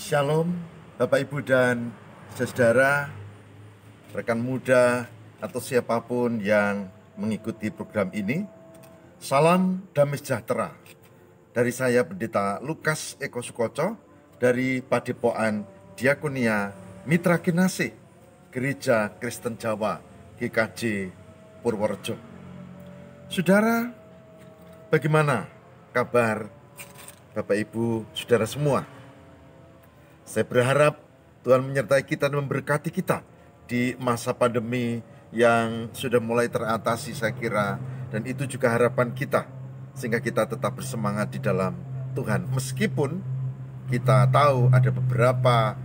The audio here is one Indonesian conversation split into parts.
Shalom, Bapak Ibu dan saudara, rekan muda atau siapapun yang mengikuti program ini. Salam damai sejahtera dari saya Pendeta Lukas Eko Sukoco dari Padepokan Diakonia Mitra Kinasih Gereja Kristen Jawa GKJ Purworejo. Saudara, bagaimana kabar Bapak Ibu saudara semua? Saya berharap Tuhan menyertai kita dan memberkati kita di masa pandemi yang sudah mulai teratasi saya kira. Dan itu juga harapan kita, sehingga kita tetap bersemangat di dalam Tuhan. Meskipun kita tahu ada beberapa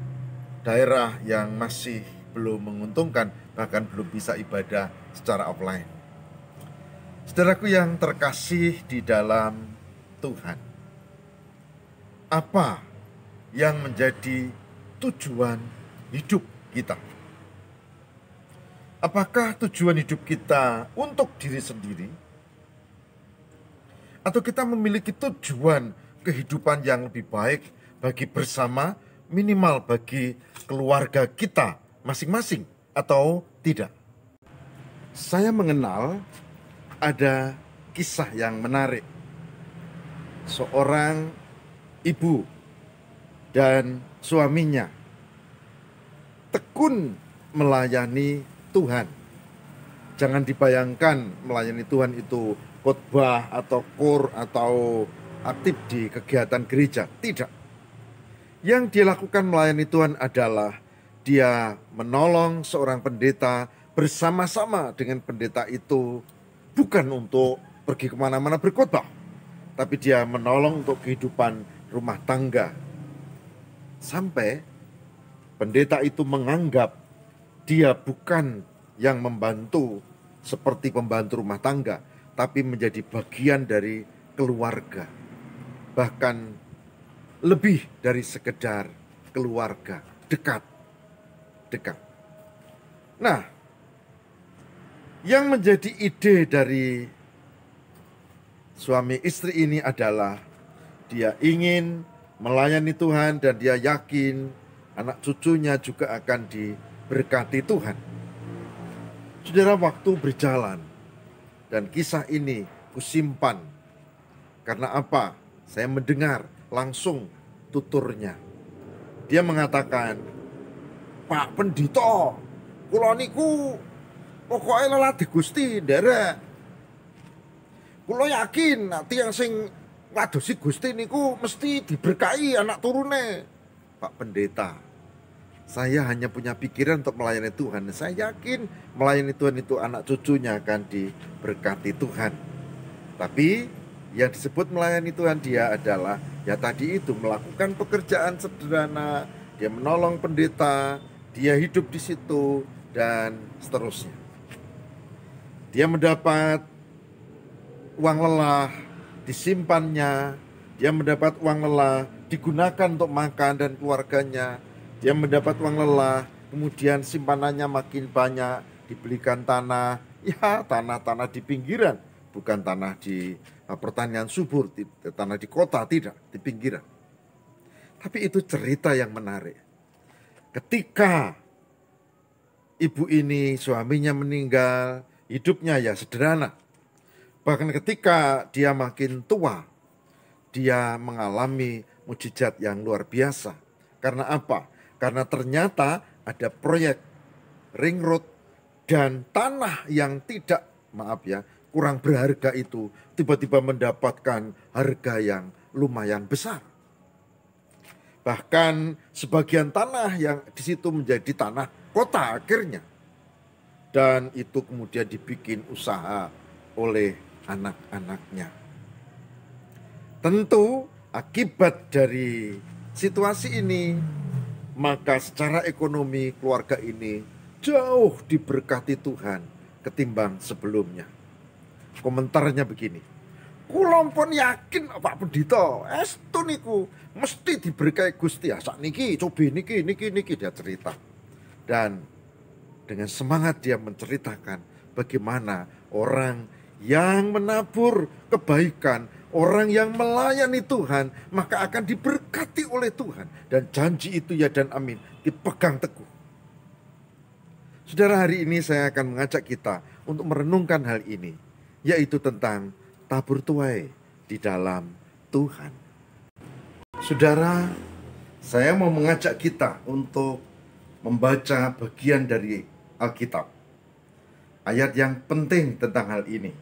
daerah yang masih belum menguntungkan, bahkan belum bisa ibadah secara offline. Saudaraku yang terkasih di dalam Tuhan, apa yang menjadi tujuan hidup kita? Apakah tujuan hidup kita untuk diri sendiri? Atau kita memiliki tujuan kehidupan yang lebih baik bagi bersama, minimal bagi keluarga kita masing-masing, atau tidak? Saya mengenal ada kisah yang menarik. Seorang ibu dan suaminya tekun melayani Tuhan. Jangan dibayangkan melayani Tuhan itu khotbah atau kur atau aktif di kegiatan gereja. Tidak. Yang dia lakukan melayani Tuhan adalah dia menolong seorang pendeta bersama-sama dengan pendeta itu, bukan untuk pergi kemana-mana berkhotbah, tapi dia menolong untuk kehidupan rumah tangga. Sampai pendeta itu menganggap dia bukan yang membantu seperti pembantu rumah tangga, tapi menjadi bagian dari keluarga. Bahkan lebih dari sekedar keluarga, dekat. Nah, yang menjadi ide dari suami istri ini adalah dia ingin melayani Tuhan dan dia yakin anak cucunya juga akan diberkati Tuhan. Saudara, waktu berjalan dan kisah ini kusimpan. Karena apa? Saya mendengar langsung tuturnya. Dia mengatakan, "Pak Pendito, kula niku pokoknya lelah di Gusti nderek. Kula yakin nanti yang sing ngadosi Gusti niku mesti diberkahi anak turune." Pak Pendeta, saya hanya punya pikiran untuk melayani Tuhan. Saya yakin melayani Tuhan itu anak cucunya akan diberkati Tuhan. Tapi yang disebut melayani Tuhan dia adalah ya tadi itu, melakukan pekerjaan sederhana, dia menolong pendeta, dia hidup di situ dan seterusnya. Dia mendapat uang lelah, disimpannya, dia mendapat uang lelah, digunakan untuk makan dan keluarganya. Dia mendapat uang lelah, kemudian simpanannya makin banyak, dibelikan tanah, ya tanah-tanah di pinggiran, bukan tanah di pertanian subur, tanah di kota, tidak, di pinggiran. Tapi itu cerita yang menarik. Ketika ibu ini, suaminya meninggal, hidupnya ya sederhana. Bahkan ketika dia makin tua, dia mengalami mujizat yang luar biasa. Karena apa? Karena ternyata ada proyek ring road dan tanah yang tidak, kurang berharga itu tiba-tiba mendapatkan harga yang lumayan besar. Bahkan sebagian tanah yang di situ menjadi tanah kota akhirnya. Dan itu kemudian dibikin usaha oleh anak-anaknya. Tentu akibat dari situasi ini, maka secara ekonomi keluarga ini jauh diberkati Tuhan ketimbang sebelumnya. Komentarnya begini, "Kula pun yakin Pak Pendito, estu niku mesti diberkahi Gusti. Sak niki coba niki dia cerita." Dan dengan semangat dia menceritakan bagaimana orang yang menabur kebaikan, orang yang melayani Tuhan, maka akan diberkati oleh Tuhan. Dan janji itu ya dan amin, dipegang teguh. Saudara, hari ini saya akan mengajak kita untuk merenungkan hal ini, yaitu tentang tabur tuai di dalam Tuhan. Saudara, saya mau mengajak kita untuk membaca bagian dari Alkitab. Ayat yang penting tentang hal ini.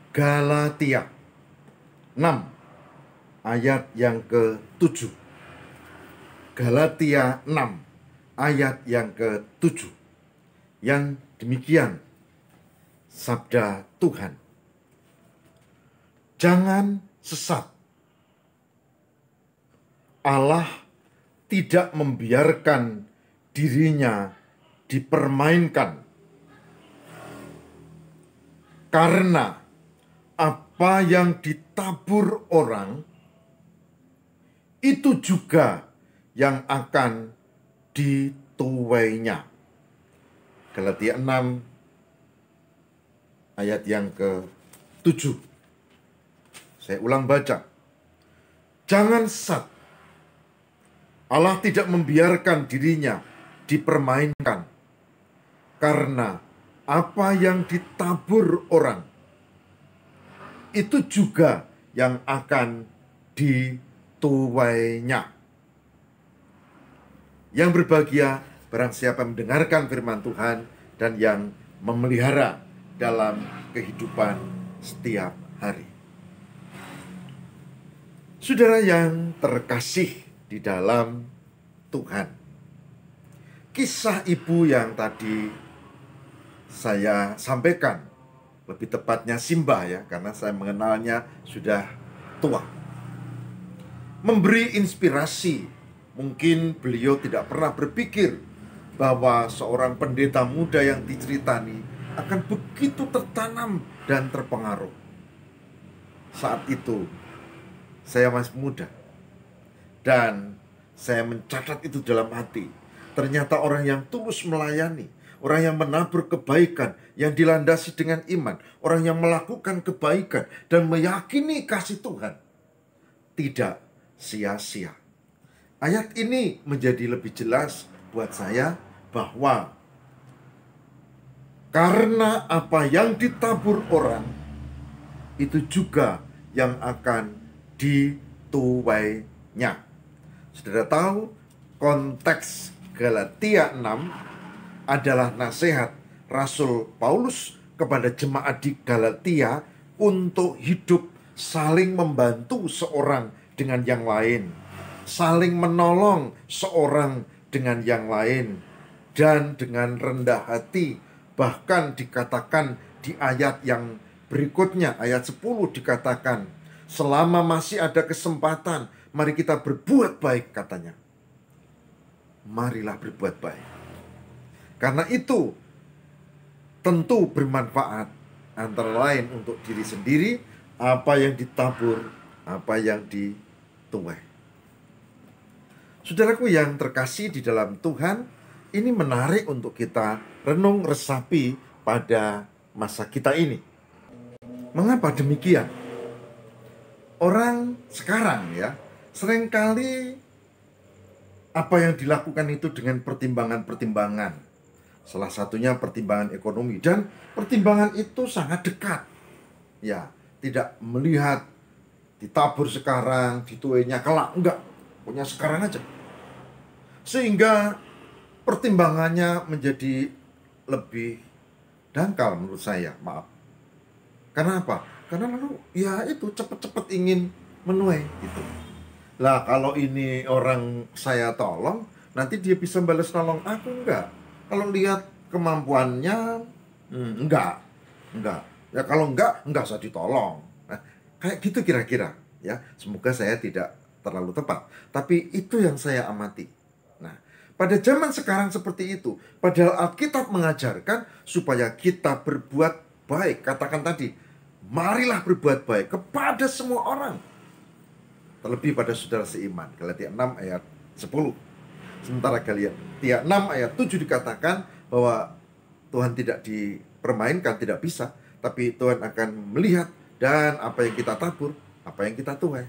Galatia 6 ayat yang ke-7. Galatia 6 ayat yang ke-7. Yang demikian sabda Tuhan. Jangan sesat. Allah tidak membiarkan dirinya dipermainkan. Karena apa yang ditabur orang, itu juga yang akan dituainya. Galatia 6 ayat yang ke-7. Saya ulang baca. Jangan sesat. Allah tidak membiarkan dirinya dipermainkan. Karena apa yang ditabur orang, itu juga yang akan dituainya. Yang berbahagia barang siapa mendengarkan firman Tuhan dan yang memelihara dalam kehidupan setiap hari. Saudara yang terkasih di dalam Tuhan, kisah ibu yang tadi saya sampaikan, lebih tepatnya Simba ya, karena saya mengenalnya sudah tua, memberi inspirasi. Mungkin beliau tidak pernah berpikir bahwa seorang pendeta muda yang diceritani akan begitu tertanam dan terpengaruh. Saat itu saya masih muda, dan saya mencatat itu dalam hati. Ternyata orang yang tulus melayani, orang yang menabur kebaikan, yang dilandasi dengan iman, orang yang melakukan kebaikan dan meyakini kasih Tuhan, tidak sia-sia. Ayat ini menjadi lebih jelas buat saya bahwa karena apa yang ditabur orang, itu juga yang akan dituainya. Saudara tahu konteks Galatia 6 adalah nasihat Rasul Paulus kepada jemaat di Galatia untuk hidup saling membantu seorang dengan yang lain, saling menolong seorang dengan yang lain, dan dengan rendah hati. Bahkan dikatakan di ayat yang berikutnya, ayat 10 dikatakan, selama masih ada kesempatan, mari kita berbuat baik, katanya. Marilah berbuat baik. Karena itu tentu bermanfaat, antara lain untuk diri sendiri, apa yang ditabur, apa yang dituai. Saudaraku yang terkasih di dalam Tuhan, ini menarik untuk kita renung resapi pada masa kita ini. Mengapa demikian? Orang sekarang ya, seringkali apa yang dilakukan itu dengan pertimbangan-pertimbangan. Salah satunya pertimbangan ekonomi, dan pertimbangan itu sangat dekat. Ya, tidak melihat ditabur sekarang, dituainya kelak, enggak, punya sekarang aja. Sehingga pertimbangannya menjadi lebih dangkal menurut saya, maaf. Karena apa? Karena lalu ya itu cepat-cepat ingin menuai gitu. Lah kalau ini orang saya tolong, nanti dia bisa balas nolong aku, enggak. Kalau lihat kemampuannya, enggak. Ya kalau enggak usah ditolong. Nah, kayak gitu kira-kira. Ya, semoga saya tidak terlalu tepat. Tapi itu yang saya amati. Nah, pada zaman sekarang seperti itu. Padahal Alkitab mengajarkan supaya kita berbuat baik. Katakan tadi, marilah berbuat baik kepada semua orang. Terlebih pada saudara seiman. Galatia 6 ayat 10. Sementara Galatia 6 ayat 7 dikatakan bahwa Tuhan tidak dipermainkan, tidak bisa. tapi Tuhan akan melihat dan apa yang kita tabur, apa yang kita tuai.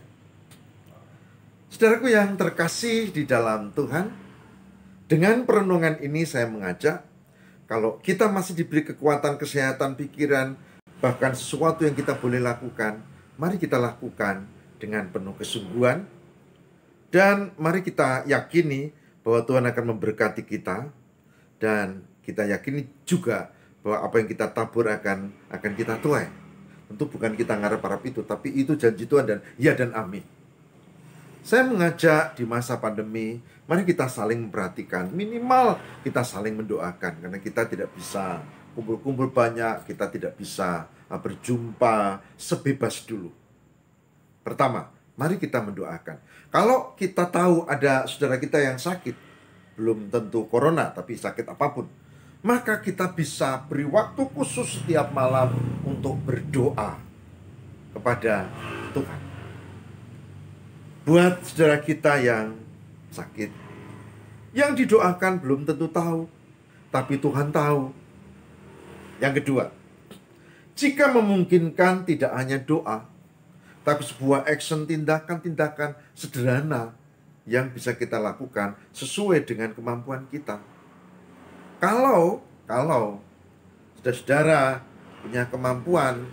Saudaraku yang terkasih di dalam Tuhan, dengan perenungan ini saya mengajak, kalau kita masih diberi kekuatan, kesehatan, pikiran, bahkan sesuatu yang kita boleh lakukan, mari kita lakukan dengan penuh kesungguhan. Dan mari kita yakini bahwa Tuhan akan memberkati kita. Dan kita yakini juga bahwa apa yang kita tabur akan kita tuai. Tentu bukan kita ngarep-harap itu, tapi itu janji Tuhan dan ya dan amin. Saya mengajak di masa pandemi, mari kita saling memperhatikan. Minimal kita saling mendoakan, karena kita tidak bisa kumpul-kumpul banyak, kita tidak bisa berjumpa sebebas dulu. Pertama, mari kita mendoakan. Kalau kita tahu ada saudara kita yang sakit, belum tentu corona, tapi sakit apapun, maka kita bisa beri waktu khusus setiap malam untuk berdoa kepada Tuhan. Buat saudara kita yang sakit, yang didoakan belum tentu tahu, tapi Tuhan tahu. Yang kedua, jika memungkinkan tidak hanya doa, tapi sebuah action, tindakan-tindakan sederhana yang bisa kita lakukan sesuai dengan kemampuan kita. Kalau saudara-saudara punya kemampuan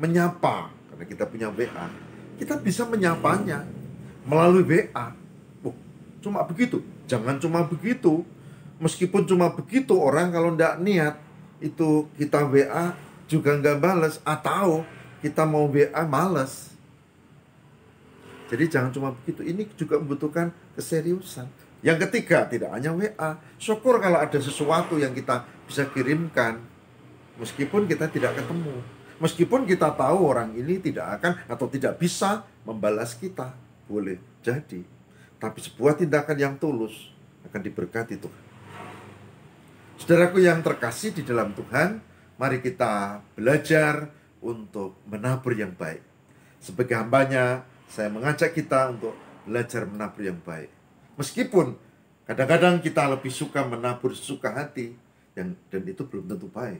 menyapa, karena kita punya WA, kita bisa menyapanya melalui WA. Cuma begitu, jangan cuma begitu. Meskipun cuma begitu, orang kalau tidak niat, itu kita WA juga nggak balas, atau kita mau WA males. Jadi jangan cuma begitu, ini juga membutuhkan keseriusan. Yang ketiga, tidak hanya WA. Syukur kalau ada sesuatu yang kita bisa kirimkan, meskipun kita tidak ketemu. Meskipun kita tahu orang ini tidak akan atau tidak bisa membalas kita. Boleh jadi, tapi sebuah tindakan yang tulus akan diberkati Tuhan. Saudaraku yang terkasih di dalam Tuhan, mari kita belajar untuk menabur yang baik. Sebagai hambanya, saya mengajak kita untuk belajar menabur yang baik. Meskipun kadang-kadang kita lebih suka menabur sesuka hati, dan itu belum tentu baik.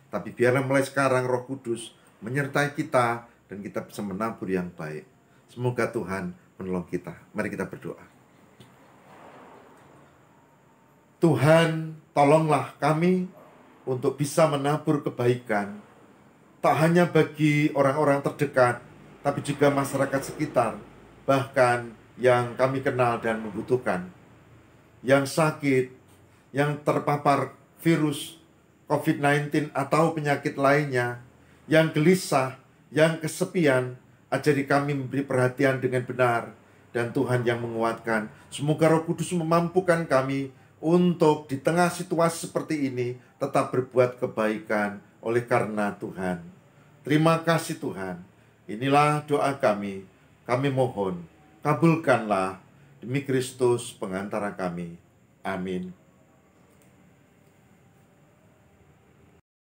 Tapi biarlah mulai sekarang Roh Kudus menyertai kita dan kita bisa menabur yang baik. Semoga Tuhan menolong kita. Mari kita berdoa. Tuhan, tolonglah kami untuk bisa menabur kebaikan, tak hanya bagi orang-orang terdekat, tapi juga masyarakat sekitar, bahkan yang kami kenal dan membutuhkan. Yang sakit, yang terpapar virus COVID-19 atau penyakit lainnya, yang gelisah, yang kesepian, ajari kami memberi perhatian dengan benar, dan Tuhan yang menguatkan. Semoga Roh Kudus memampukan kami untuk di tengah situasi seperti ini tetap berbuat kebaikan oleh karena Tuhan. Terima kasih Tuhan. Inilah doa kami. Kami mohon, kabulkanlah demi Kristus pengantara kami. Amin.